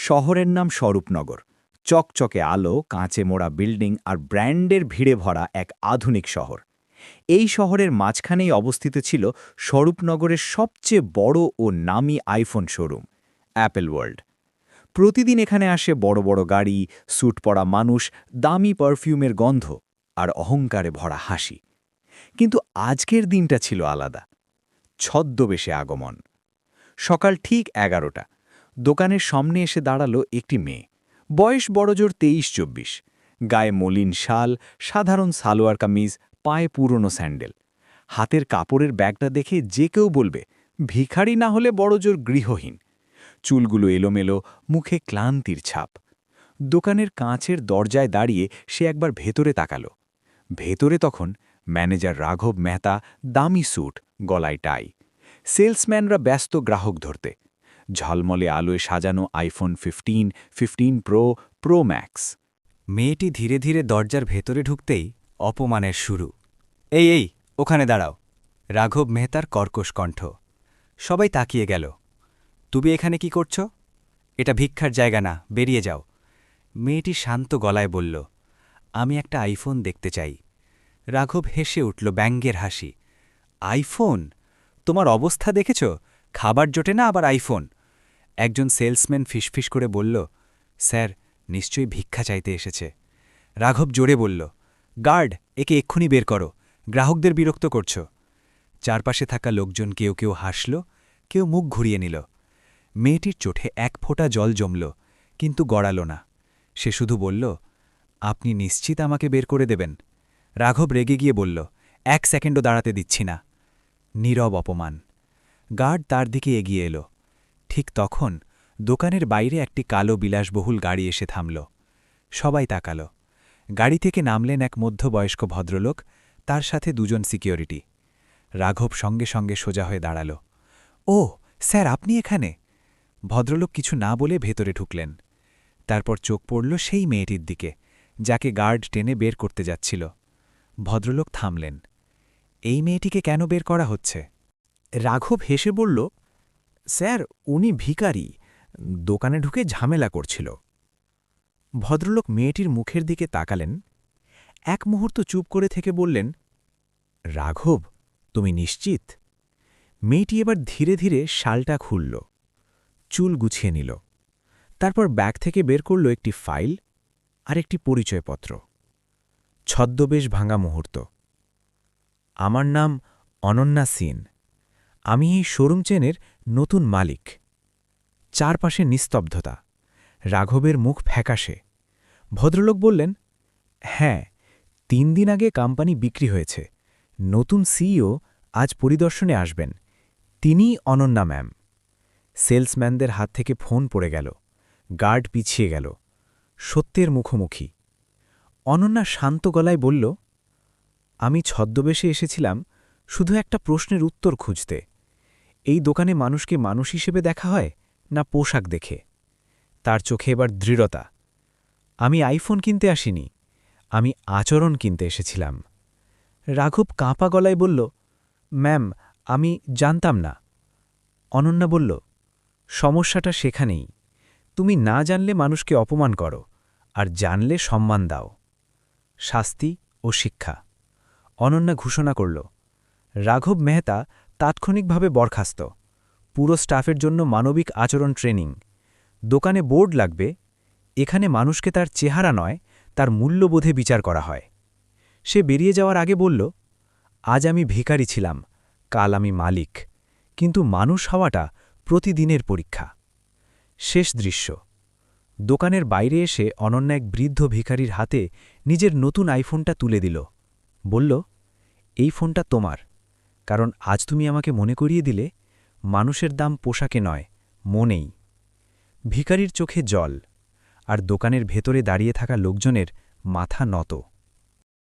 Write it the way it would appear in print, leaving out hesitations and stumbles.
শহরের নাম স্বরূপনগর। চকচকে আলো, কাঁচে মোড়া বিল্ডিং আর ব্র্যান্ডের ভিড়ে ভরা এক আধুনিক শহর। এই শহরের মাঝখানেই অবস্থিত ছিল স্বরূপনগরের সবচেয়ে বড় ও নামী আইফোন শোরুম, অ্যাপল ওয়ার্ল্ড। প্রতিদিন এখানে আসে বড় বড় গাড়ি, স্যুট পরা মানুষ, দামি পারফিউমের গন্ধ আর অহংকারে ভরা হাসি। কিন্তু আজকের দিনটা ছিল আলাদা। ছদ্মবেশে আগমন। সকাল ঠিক 11টা। দোকানের সামনে এসে দাঁড়ালো একটি মেয়ে। বয়স বড়জোর 23-24। গায়ে মলিন শাল, সাধারণ সালোয়ার কামিজ, পায়ে পুরনো স্যান্ডেল। হাতের কাপড়ের ব্যাগটা দেখে যে কেউ বলবে ভিখারি না হলে বড়জোর গৃহহীন। চুলগুলো এলোমেলো, মুখে ক্লান্তির ছাপ। দোকানের কাঁচের দরজায় দাঁড়িয়ে সে একবার ভেতরে তাকালো। ভেতরে তখন ম্যানেজার রাঘব মেহতা, দামি স্যুট, গলায় টাই। সেলসম্যানরা ব্যস্ত গ্রাহক ধরতে। ঝলমলে আলোয় সাজানো আইফোন 15, 15 প্রো, প্রো ম্যাক্স। মেয়েটি ধীরে ধীরে দরজার ভেতরে ঢুকতেই অপমানের শুরু। এই ওখানে দাঁড়াও। রাঘব মেহতার কর্কশ কণ্ঠ। সবাই তাকিয়ে গেল। তুমি এখানে কি করছো? এটা ভিক্ষার জায়গা না, বেরিয়ে যাও। মেয়েটি শান্ত গলায় বলল, আমি একটা আইফোন দেখতে চাই। রাঘব হেসে উঠল ব্যঙ্গের হাসি। আইফোন? তোমার অবস্থা দেখেছ? খাবার জোটে না আবার আইফোন। একজন সেলসম্যান ফিসফিস করে বলল, স্যার, নিশ্চয়ই ভিক্ষা চাইতে এসেছে। রাঘব জোরে বলল, গার্ড, একে এক্ষুনি বের করো, গ্রাহকদের বিরক্ত করছ। চারপাশে থাকা লোকজন কেউ কেউ হাসল, কেউ মুখ ঘুরিয়ে নিল। মেয়েটির চোখে এক ফোঁটা জল জমল, কিন্তু গড়াল না। সে শুধু বলল, আপনি নিশ্চিত আমাকে বের করে দেবেন? রাঘব রেগে গিয়ে বলল, 1 সেকেন্ডও দাঁড়াতে দিচ্ছি না। নীরব অপমান। গার্ড তার দিকে এগিয়ে এলো। ঠিক তখন দোকানের বাইরে একটি কালো বিলাসবহুল গাড়ি এসে থামল। সবাই তাকাল। গাড়ি থেকে নামলেন এক মধ্যবয়স্ক ভদ্রলোক, তার সাথে 2 জন সিকিউরিটি। রাঘব সঙ্গে সঙ্গে সোজা হয়ে দাঁড়াল। ও স্যার, আপনি এখানে? ভদ্রলোক কিছু না বলে ভেতরে ঢুকলেন। তারপর চোখ পড়ল সেই মেয়েটির দিকে, যাকে গার্ড টেনে বের করতে যাচ্ছিল। ভদ্রলোক থামলেন। এই মেয়েটিকে কেন বের করা হচ্ছে? রাঘব হেসে বলল, স্যার, উনি ভিখারি, দোকানে ঢুকে ঝামেলা করছিল। ভদ্রলোক মেয়েটির মুখের দিকে তাকালেন। এক মুহূর্ত চুপ করে থেকে বললেন, রাঘব, তুমি নিশ্চিত? মেয়েটি এবার ধীরে ধীরে শালটা খুলল, চুল গুছিয়ে নিল। তারপর ব্যাগ থেকে বের করল একটি ফাইল আর একটি পরিচয়পত্র। ছদ্মবেশ ভাঙা মুহূর্ত। আমার নাম অনন্যা সিন। আমি এই শোরুম চেনের নতুন মালিক। চারপাশে নিস্তব্ধতা। রাঘবের মুখ ফ্যাকাশে। ভদ্রলোক বললেন, হ্যাঁ, 3 দিন আগে কোম্পানি বিক্রি হয়েছে। নতুন সিইও আজ পরিদর্শনে আসবেন। তিনিই অনন্যা ম্যাম। সেলসম্যানদের হাত থেকে ফোন পড়ে গেল। গার্ড পিছিয়ে গেল। সত্যের মুখোমুখি। অনন্যা শান্ত গলায় বলল, আমি ছদ্মবেশে এসেছিলাম শুধু একটা প্রশ্নের উত্তর খুঁজতে। এই দোকানে মানুষকে মানুষ হিসেবে দেখা হয় না পোশাক দেখে? তার চোখে এবার দৃঢ়তা। আমি আইফোন কিনতে আসিনি, আমি আচরণ কিনতে এসেছিলাম। রাঘব কাঁপা গলায় বলল, ম্যাম, আমি জানতাম না। অনন্যা বলল, সমস্যাটা সেখানেই। তুমি না জানলে মানুষকে অপমান করো, আর জানলে সম্মান দাও। শাস্তি ও শিক্ষা। অনন্যা ঘোষণা করল। রাঘব মেহতা তাৎক্ষণিকভাবে বরখাস্ত। পুরো স্টাফের জন্য মানবিক আচরণ ট্রেনিং। দোকানে বোর্ড লাগবে, এখানে মানুষকে তার চেহারা নয়, তার মূল্যবোধে বিচার করা হয়। সে বেরিয়ে যাওয়ার আগে বলল, আজ আমি ভিখারি ছিলাম, কাল আমি মালিক, কিন্তু মানুষ হওয়াটা প্রতিদিনের পরীক্ষা। শেষ দৃশ্য। দোকানের বাইরে এসে অনন্যা এক বৃদ্ধ ভিখারির হাতে নিজের নতুন আইফোনটা তুলে দিল। বলল, এই ফোনটা তোমার, কারণ আজ তুমি আমাকে মনে করিয়ে দিলে মানুষের দাম পোশাকে নয়, মনেই। ভিখারির চোখে জল, আর দোকানের ভেতরে দাঁড়িয়ে থাকা লোকজনের মাথা নত।